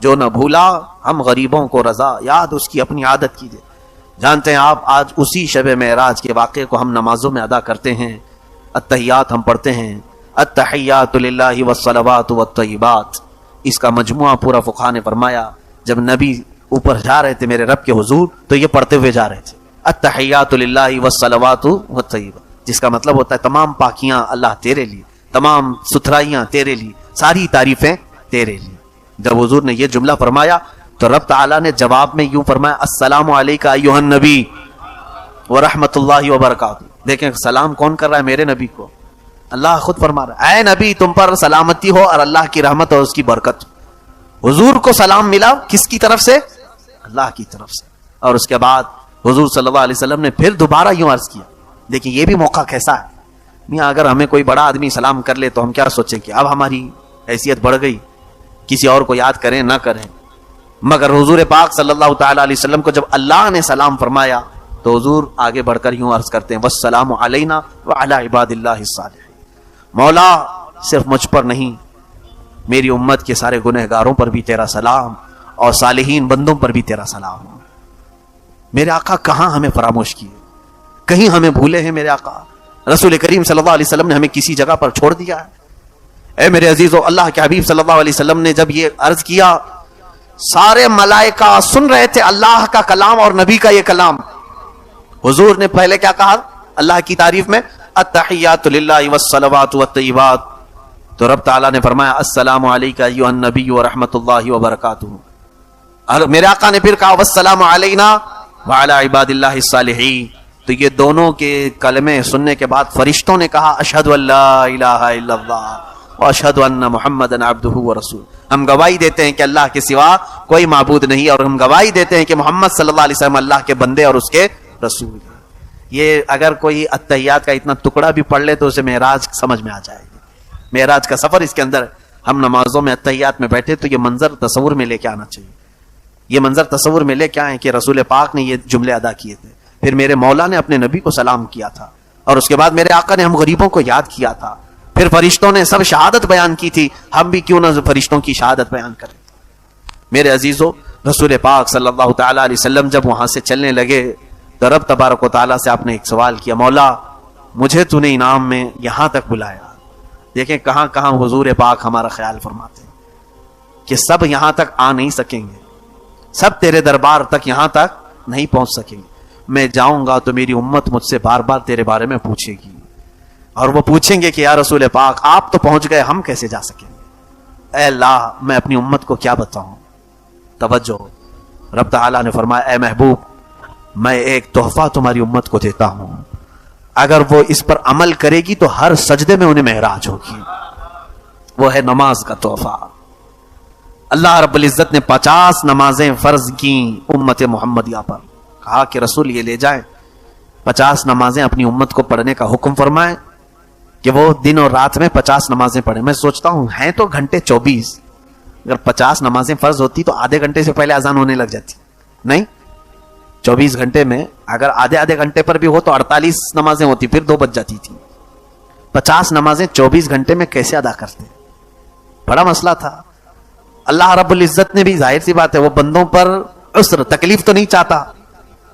جو نہ بھولا ہم غریبوں کو رضا، یاد اس کی اپنی عادت کیجیے. جانتے ہیں آپ، آج اسی شب معراج کے واقعے کو ہم نمازوں میں ادا کرتے ہیں. التحیات ہم پڑھتے ہیں، التحیات للہ والصلوات والطیبات. اس کا مجموعہ پورا فقہا نے فرمایا جب نبی اوپر جا رہے تھے میرے رب کے حضور تو یہ پڑھتے ہوئے جا رہے تھے التحیات للہ والصلوات والطیبات، جس کا مطلب ہوتا ہے تمام پاکیاں اللہ تیرے لیے، تمام ستھرائیاں تیرے لیے، ساری تعریفیں تیرے لیے. جب حضور نے یہ جملہ فرمایا تو رب تعالیٰ نے جواب میں یوں فرمایا السلام علیکہ ایھا النبی ورحمۃ اللہ وبرکاتہ. دیکھیں سلام کون کر رہا ہے؟ میرے نبی کو. اللہ خود فرما رہا ہے اے نبی تم پر سلامتی ہو اور اللہ کی رحمت اور اس کی برکت. حضور کو سلام ملا کس کی طرف سے؟ اللہ کی طرف سے. اور اس کے بعد حضور صلی اللہ علیہ وسلم نے پھر دوبارہ یوں عرض کیا. دیکھیں یہ بھی موقع کیسا ہے میاں، اگر ہمیں کوئی بڑا آدمی سلام کر لے تو ہم کیا سوچیں کہ اب ہماری حیثیت بڑھ گئی، کسی اور کو یاد کریں نہ کریں. مگر حضور پاک صلی اللہ تعالی علیہ وسلم کو جب اللہ نے سلام فرمایا تو حضور آگے بڑھ کر یوں عرض کرتے ہیں والسلام علینا وعلی عباد اللہ الصالحین. مولا صرف مجھ پر نہیں، میری امت کے سارے گنہگاروں پر بھی تیرا سلام اور صالحین بندوں پر بھی تیرا سلام. میرے آقا کہاں ہمیں فراموش کیے، کہیں ہمیں بھولے ہیں میرے آقا؟ رسول کریم صلی اللہ علیہ وسلم نے ہمیں کسی جگہ پر چھوڑ دیا ہے؟ اے میرے عزیزو، اللہ کے حبیب صلی اللہ علیہ وسلم نے جب یہ عرض کیا سارے ملائکہ سن رہے تھے اللہ کا کلام اور نبی کا یہ کلام. حضور نے پہلے کیا کہا اللہ کی تعریف میں؟ التحیات للہ والصلوات والطیبات. تو رب تعالیٰ نے فرمایا السلام علیکہ ایھا النبی ورحمۃ اللہ وبرکاتہ. میرے آقا نے پھر کہا والسلام علینا وعلی عباد اللہ الصالحین. تو یہ دونوں کے کلمے سننے کے بعد فرشتوں نے کہا اشہد ان لا الہ الا اللہ واشہد ان محمدًا عبدہ ورسولہ. ہم گواہی دیتے ہیں کہ اللہ کے سوا کوئی معبود نہیں، اور ہم گواہی دیتے ہیں کہ محمد صلی اللہ علیہ وسلم اللہ کے بندے اور اس کے رسول ہیں. یہ اگر کوئی التحیات کا اتنا ٹکڑا بھی پڑھ لے تو اسے معراج سمجھ میں آ جائے گی. معراج کا سفر اس کے اندر. ہم نمازوں میں التحیات میں بیٹھے تو یہ منظر تصور میں لے کے آنا چاہیے. یہ منظر تصور میں لے کے آئیں کہ رسول پاک نے یہ جملے ادا کیے تھے، پھر میرے مولا نے اپنے نبی کو سلام کیا تھا، اور اس کے بعد میرے آقا نے ہم غریبوں کو یاد کیا تھا، پھر فرشتوں نے سب شہادت بیان کی تھی، ہم بھی کیوں نہ فرشتوں کی شہادت بیان کریں. میرے عزیزو، رسول پاک صلی اللہ تعالی علیہ وسلم جب وہاں سے چلنے لگے تو رب تبارک و تعالیٰ سے آپ نے ایک سوال کیا مولا مجھے تو نے انعام میں یہاں تک بلایا. دیکھیں کہاں کہاں حضور پاک ہمارا خیال فرماتے ہیں کہ سب یہاں تک آ نہیں سکیں گے، سب تیرے دربار تک یہاں تک نہیں پہنچ سکیں گے. میں جاؤں گا تو میری امت مجھ سے بار بار تیرے بارے میں پوچھے گی، اور وہ پوچھیں گے کہ یا رسول پاک آپ تو پہنچ گئے، ہم کیسے جا سکیں گے؟ اے اللہ میں اپنی امت کو کیا بتاؤں. توجہ، رب تعالیٰ نے فرمایا اے محبوب میں ایک تحفہ تمہاری امت کو دیتا ہوں، اگر وہ اس پر عمل کرے گی تو ہر سجدے میں انہیں معراج ہوگی. وہ ہے نماز کا تحفہ. اللہ رب العزت نے 50 نمازیں فرض کی امت محمدیہ پر. کہا کہ رسول یہ لے جائیں 50 نمازیں اپنی امت کو پڑھنے کا حکم فرمائیں کہ وہ دن اور رات میں 50 نمازیں پڑھیں. میں سوچتا ہوں ہیں تو گھنٹے 24، اگر 50 نمازیں فرض ہوتی تو آدھے گھنٹے سے پہلے اذان ہونے لگ جاتی. نہیں، 24 گھنٹے میں اگر آدھے گھنٹے پر بھی ہو تو 48 نمازیں ہوتی، پھر 2 بج جاتی تھی. 50 نمازیں 24 گھنٹے میں کیسے ادا کرتے؟ بڑا مسئلہ تھا. اللہ رب العزت نے بھی ظاہر سی بات ہے وہ بندوں پر عسر تکلیف تو نہیں چاہتا،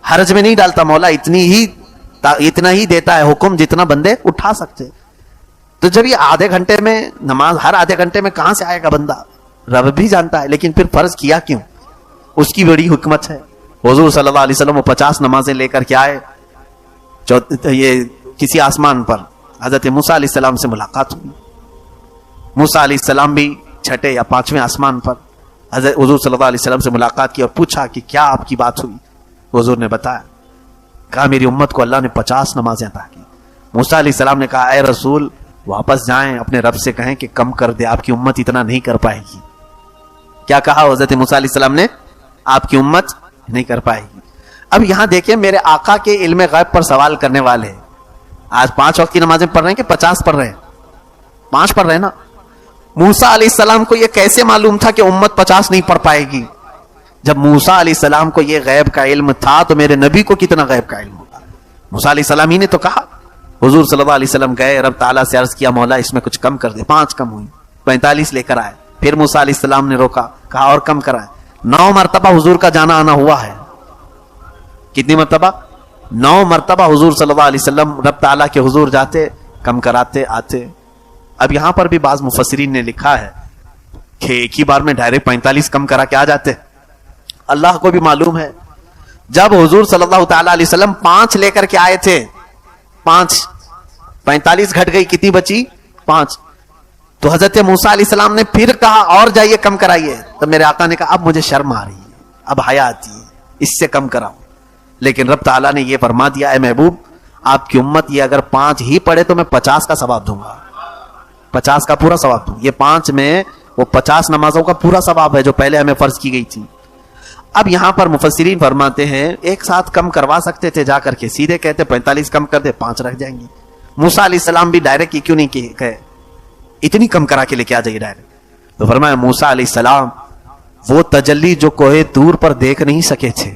حرج میں نہیں ڈالتا. مولا اتنا ہی دیتا ہے حکم جتنا بندے اٹھا سکتے. تو جب یہ آدھے گھنٹے میں نماز، ہر آدھے گھنٹے میں کہاں سے آئے گا بندہ؟ رب بھی جانتا ہے، لیکن پھر فرض کیا کیوں؟ اس کی بڑی حکمت ہے. حضور صلی اللہ علیہ وسلم وہ 50 نمازیں لے کر کے آئے. یہ کسی آسمان پر حضرت موسیٰ علیہ السلام سے ملاقات ہوئی. موسیٰ علیہ السلام بھی 6 یا 5ویں آسمان پر حضرت حضور صلی اللہ علیہ وسلم سے ملاقات کی اور پوچھا کہ کیا آپ کی بات ہوئی. حضور نے بتایا، کہا میری امت کو اللہ نے 50 نمازیں عطا کی. موسیٰ علیہ السلام نے کہا اے رسول واپس جائیں اپنے رب سے کہیں کہ کم کر دے، آپ کی امت اتنا نہیں کر پائے گی. کیا کہا حضرت موسیٰ علیہ السلام نے؟ آپ کی امت نہیں کر پائے گی. اب یہاں دیکھیں میرے آقا کے علم غیب پر سوال کرنے والے آج 5 وقت کی نمازیں پڑھ رہے ہیں کہ 50 پڑھ رہے ہیں؟ 5 پڑھ رہے ہیں نا. موسیٰ علیہ السلام کو یہ کیسے معلوم تھا کہ امت 50 نہیں پڑھ پائے گی؟ جب موسیٰ علیہ السلام کو یہ غیب کا علم تھا تو میرے نبی کو کتنا غیب کا علم ہوگا؟ موسیٰ علیہ السلام ہی نے تو کہا حضور صلی اللہ علیہ وسلم گئے, رب تعالیٰ سے عرض کیا مولا اس میں کچھ کم کر دے. 5 کم ہوئی, 45 لے کر آئے. پھر موسیٰ علیہ السلام نے روکا, کہا اور کم کرائے. 9 مرتبہ حضور کا جانا آنا ہوا ہے. کتنی مرتبہ؟ 9 مرتبہ حضور صلی اللہ علیہ وسلم رب تعالیٰ کے حضور جاتے, کم کراتے آتے. اب یہاں پر بھی بعض مفسرین نے لکھا ہے کہ ایک ہی بار میں ڈائریکٹ 45 کم کرا کے آ جاتے. اللہ کو بھی معلوم ہے جب حضور صلی اللہ تعالیٰ علیہ وسلم 5 لے کر کے آئے تھے, 45 گھٹ گئی, کتنی بچی؟ 5. تو حضرت موسیٰ علیہ السلام نے پھر کہا اور جائیے کم کرائیے. تو میرے آقا نے کہا اب مجھے شرم آ رہی ہے, اب حیا آتی ہے, اس سے کم کراؤ. لیکن رب تعالیٰ نے یہ فرما دیا, اے محبوب آپ کی امت یہ اگر 5 ہی پڑھے تو میں 50 کا ثواب دوں گا, 50 کا پورا ثواب دوں. یہ 5 میں وہ 50 نمازوں کا پورا ثواب ہے جو پہلے ہمیں فرض کی گئی تھی. اب یہاں پر مفسرین فرماتے ہیں ایک ساتھ کم کروا سکتے تھے, جا کر کے سیدھے کہتے 45 کم کر دے, 5 رکھ جائیں گے. موسیٰ علیہ السلام بھی ڈائریکٹ کیوں نہیں کہے اتنی کم کرا کے لے کے آ جائیے ڈائریکٹ. تو فرمایا موسیٰ علیہ السلام وہ تجلی جو کوہ طور پر دیکھ نہیں سکے تھے,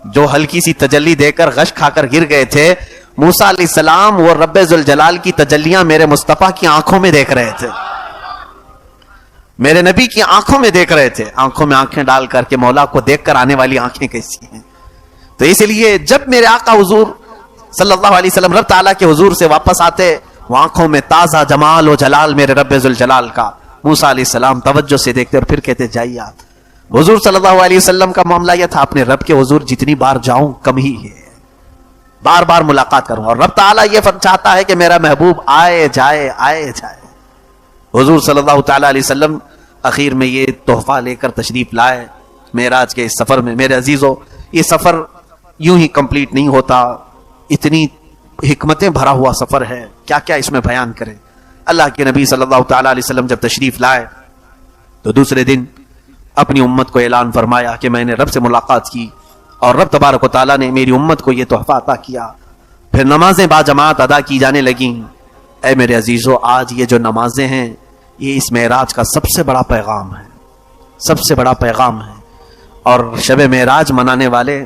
جو ہلکی سی تجلی دے کر غش کھا کر گر گئے تھے, موسیٰ علیہ السلام وہ رب ذوالجلال کی تجلیاں میرے مصطفیٰ کی آنکھوں میں دیکھ رہے تھے, میرے نبی کی آنکھوں میں دیکھ رہے تھے. آنکھوں میں آنکھیں ڈال کر کے مولا کو دیکھ کر آنے والی آنکھیں کیسی ہیں. تو اس لیے جب میرے آقا حضور صلی اللہ علیہ وسلم رب تعالیٰ کے حضور سے واپس آتے, وہ آنکھوں میں تازہ جمال و جلال میرے رب ذوالجلال کا. موسیٰ علیہ السلام توجہ سے دیکھتے اور پھر کہتے جائیے آپ. حضور صلی اللہ علیہ وسلم کا معاملہ یہ تھا, اپنے رب کے حضور جتنی بار جاؤں کم ہی ہے, بار بار ملاقات کروں. اور رب تعالیٰ یہ چاہتا ہے کہ میرا محبوب آئے جائے آئے جائے. حضور صلی اللہ تعالیٰ علیہ وسلم اخیر میں یہ تحفہ لے کر تشریف لائے معراج کے اس سفر میں. میرے عزیزو یہ سفر یوں ہی کمپلیٹ نہیں ہوتا, اتنی حکمتیں بھرا ہوا سفر ہے, کیا کیا اس میں بیان کریں. اللہ کے نبی صلی اللہ تعالیٰ علیہ وسلم جب تشریف لائے تو دوسرے دن اپنی امت کو اعلان فرمایا کہ میں نے رب سے ملاقات کی اور رب تبارک و تعالیٰ نے میری امت کو یہ تحفہ عطا کیا. پھر نمازیں با جماعت ادا کی جانے لگیں. اے میرے عزیزو آج یہ جو نمازیں ہیں یہ اس معراج کا سب سے بڑا پیغام ہے, سب سے بڑا پیغام ہے. اور شب معراج منانے والے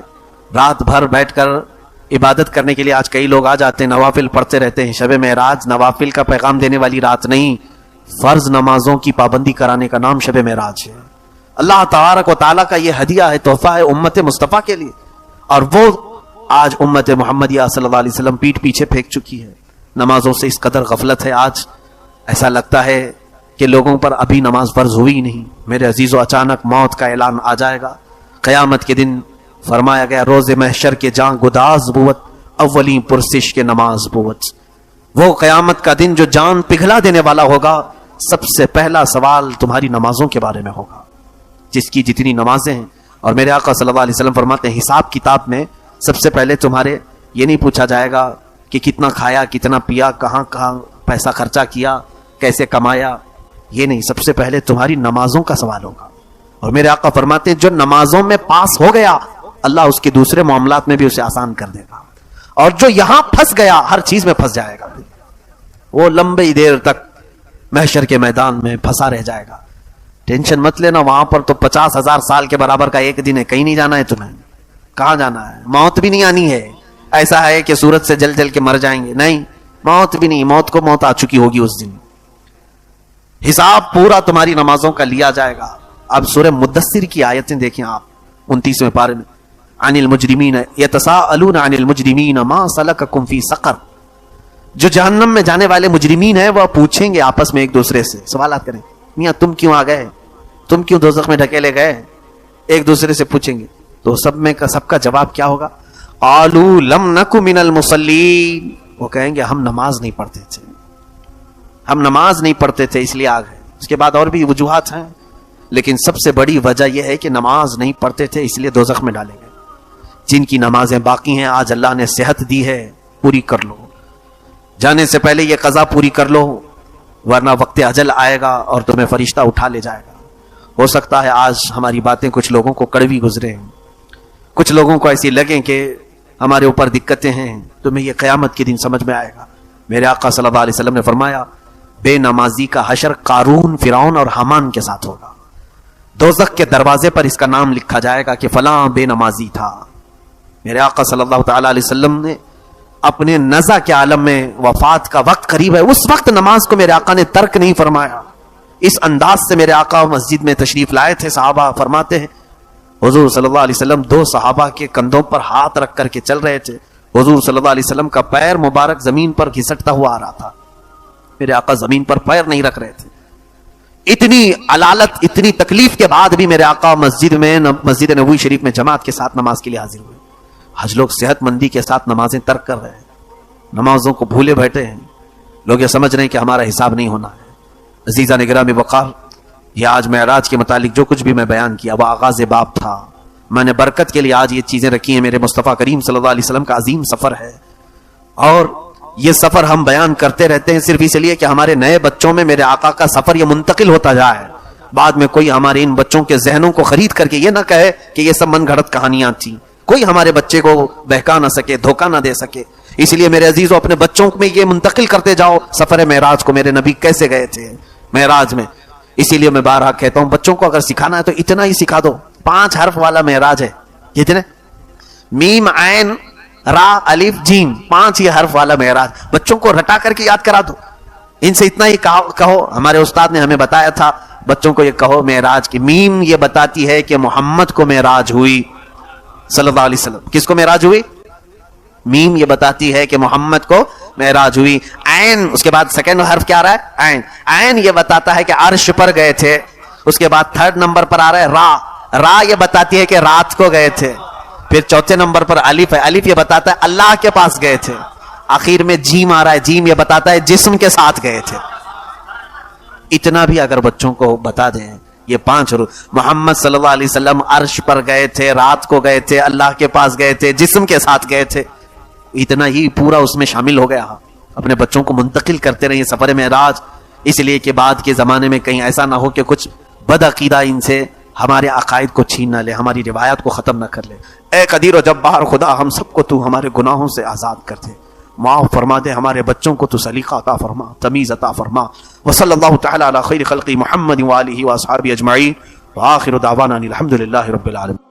رات بھر بیٹھ کر عبادت کرنے کے لیے آج کئی لوگ آ جاتے ہیں, نوافل پڑھتے رہتے ہیں. شب معراج نوافل کا پیغام دینے والی رات نہیں, فرض نمازوں کی پابندی کرانے کا نام شب معراج ہے. اللہ تبارک و تعالیٰ کا یہ ہدیہ ہے, تحفہ ہے امت مصطفیٰ کے لیے, اور وہ آج امت محمدیہ صلی اللہ علیہ وسلم پیٹ پیچھے پھینک چکی ہے. نمازوں سے اس قدر غفلت ہے, آج ایسا لگتا ہے کہ لوگوں پر ابھی نماز فرض ہوئی نہیں. میرے عزیزو اچانک موت کا اعلان آ جائے گا. قیامت کے دن فرمایا گیا روز محشر کے جاں گداز بوت, اولین پرسش کے نماز بوت. وہ قیامت کا دن جو جان پگھلا دینے والا ہوگا, سب سے پہلا سوال تمہاری نمازوں کے بارے میں ہوگا, جس کی جتنی نمازیں ہیں. اور میرے آقا صلی اللہ علیہ وسلم فرماتے ہیں حساب کتاب میں سب سے پہلے تمہارے یہ نہیں پوچھا جائے گا کہ کتنا کھایا, کتنا پیا, کہاں کہاں پیسہ خرچہ کیا, کیسے کمایا, یہ نہیں, سب سے پہلے تمہاری نمازوں کا سوال ہوگا. اور میرے آقا فرماتے ہیں جو نمازوں میں پاس ہو گیا اللہ اس کے دوسرے معاملات میں بھی اسے آسان کر دے گا, اور جو یہاں پھنس گیا ہر چیز میں پھنس جائے گا, وہ لمبی دیر تک محشر کے میدان میں پھنسا رہ جائے گا. ٹینشن مت لینا, وہاں پر تو 50,000 سال کے برابر کا ایک دن ہے, کہیں نہیں جانا ہے تمہیں. کہاں جانا ہے؟ موت بھی نہیں آنی ہے. ایسا ہے کہ سورج سے جل جل کے مر جائیں گے, نہیں, موت بھی نہیں, موت کو موت آ چکی ہوگی اس دن. حساب پورا تمہاری نمازوں کا لیا جائے گا. اب سورہ مدثر کی آیتیں دیکھیں آپ 29ویں پارے میں, عن المجرمین یتساءلون عن المجرمین ما سلککم فی سقر. جو جہنم میں جانے والے مجرمین ہیں وہ پوچھیں گے آپس میں ایک دوسرے سے, سوالات کریں, میاں تم کیوں آ گئے, تم کیوں دوزخ میں ڈھکیلے گئے, ایک دوسرے سے پوچھیں گے. تو سب کا جواب کیا ہوگا؟ قالوا لم نک من المصلین. وہ کہیں گے ہم نماز نہیں پڑھتے تھے, ہم نماز نہیں پڑھتے تھے اس لیے آ گئے. اس کے بعد اور بھی وجوہات ہیں, لیکن سب سے بڑی وجہ یہ ہے کہ نماز نہیں پڑھتے تھے اس لیے دوزخ میں ڈالے گئے. جن کی نمازیں باقی ہیں آج اللہ نے صحت دی ہے, پوری کر لو, جانے سے پہلے یہ قضا پوری کر لو, ورنہ وقت اجل آئے گا اور تمہیں فرشتہ اٹھا لے جائے گا. ہو سکتا ہے آج ہماری باتیں کچھ لوگوں کو کڑوی گزرے, کچھ لوگوں کو ایسی لگیں کہ ہمارے اوپر دقتیں ہیں, تمہیں یہ قیامت کے دن سمجھ میں آئے گا. میرے آقا صلی اللہ علیہ وسلم نے فرمایا بے نمازی کا حشر قارون, فرعون اور حامان کے ساتھ ہوگا. دوزخ کے دروازے پر اس کا نام لکھا جائے گا کہ فلاں بے نمازی تھا. میرے آقا صلی اللہ تعالی علیہ وسلم نے اپنے نزع کے عالم میں وفات کا وقت قریب ہے، اس وقت نماز کو میرے آقا نے ترک نہیں فرمایا. اس انداز سے میرے آقا مسجد میں تشریف لائے تھے. صحابہ فرماتے ہیں حضور صلی اللہ علیہ وسلم دو صحابہ کے کندھوں پر ہاتھ رکھ کر کے چل رہے تھے. حضور صلی اللہ علیہ وسلم کا پیر مبارک زمین پر گھسٹتا ہوا آ رہا تھا. میرے آقا زمین پر پیر نہیں رکھ رہے تھے. اتنی علالت، اتنی تکلیف کے بعد بھی میرے آقا مسجد نبوی شریف میں جماعت کے ساتھ نماز کے لیے حاضر ہوئے. آج لوگ صحت مندی کے ساتھ نمازیں ترک کر رہے ہیں، نمازوں کو بھولے بیٹھے ہیں. لوگ یہ سمجھ رہے ہیں کہ ہمارا حساب نہیں ہونا ہے. عزیزان گرامی وقار، یہ آج معراج کے متعلق جو کچھ بھی میں بیان کیا وہ آغاز باب تھا. میں نے برکت کے لیے آج یہ چیزیں رکھی ہیں. میرے مصطفیٰ کریم صلی اللہ علیہ وسلم کا عظیم سفر ہے، اور یہ سفر ہم بیان کرتے رہتے ہیں صرف اس لیے کہ ہمارے نئے بچوں میں میرے آقا کا سفر یہ منتقل ہوتا جائے. بعد میں کوئی ہمارے ان بچوں کے ذہنوں کو خرید کر کے یہ نہ کہے کہ یہ سب من گھڑت کہانیاں تھیں. کوئی ہمارے بچے کو بہکا نہ سکے، دھوکہ نہ دے سکے. اس لیے میرے عزیزوں اپنے بچوں میں یہ منتقل کرتے جاؤ سفر معراج کو، میرے نبی کیسے گئے تھے معراج میں. اسی لیے میں بارہا کہتا ہوں بچوں کو اگر سکھانا ہے تو اتنا ہی سکھا دو. 5 حرف والا معراج ہے. کتنے؟ میم عین را الف جیم، 5 یہ حرف والا معراج. بچوں کو رٹا کر کے یاد کرا دو. ان سے اتنا ہی کہو. ہمارے استاد نے ہمیں بتایا تھا بچوں کو یہ کہو معراج کی میم یہ بتاتی ہے کہ محمد کو معراج ہوئی صلی اللہ علیہ وسلم. کس کو معراج ہوئی؟ میم یہ بتاتی ہے کہ محمد کو معراج ہوئی. عین اس کے بعد سیکنڈ حرف کیا آ رہا ہے؟ عین. عین یہ بتاتا ہے کہ عرش پر گئے تھے. اس کے بعد 3rd نمبر پر آ رہا ہے را. را یہ بتاتی ہے کہ رات کو گئے تھے. پھر 4تھے نمبر پر الف ہے. الف یہ بتاتا ہے اللہ کے پاس گئے تھے. آخر میں جیم آ رہا ہے. جیم یہ بتاتا ہے جسم کے ساتھ گئے تھے. اتنا بھی اگر بچوں کو بتا دیں یہ 5 حروف، محمد صلی اللہ علیہ وسلم عرش پر گئے تھے، رات کو گئے تھے، اللہ کے پاس گئے تھے، جسم کے ساتھ گئے تھے، اتنا ہی پورا اس میں شامل ہو گیا. اپنے بچوں کو منتقل کرتے رہیے سفر معراج، اس لیے کہ بعد کے زمانے میں کہیں ایسا نہ ہو کہ کچھ بد عقیدہ ان سے ہمارے عقائد کو چھین نہ لے، ہماری روایات کو ختم نہ کر لے. اے قدیر و جبار خدا، ہم سب کو تو ہمارے گناہوں سے آزاد کر دے، معاف فرما دے. ہمارے بچوں کو تو سلیقہ عطا فرما، تمیز عطا فرما. وصلی اللہ تعالی علی خیر خلق محمد وآلہ واصحابہ اجمعین، وآخر دعوانا الحمد للہ رب العالمین.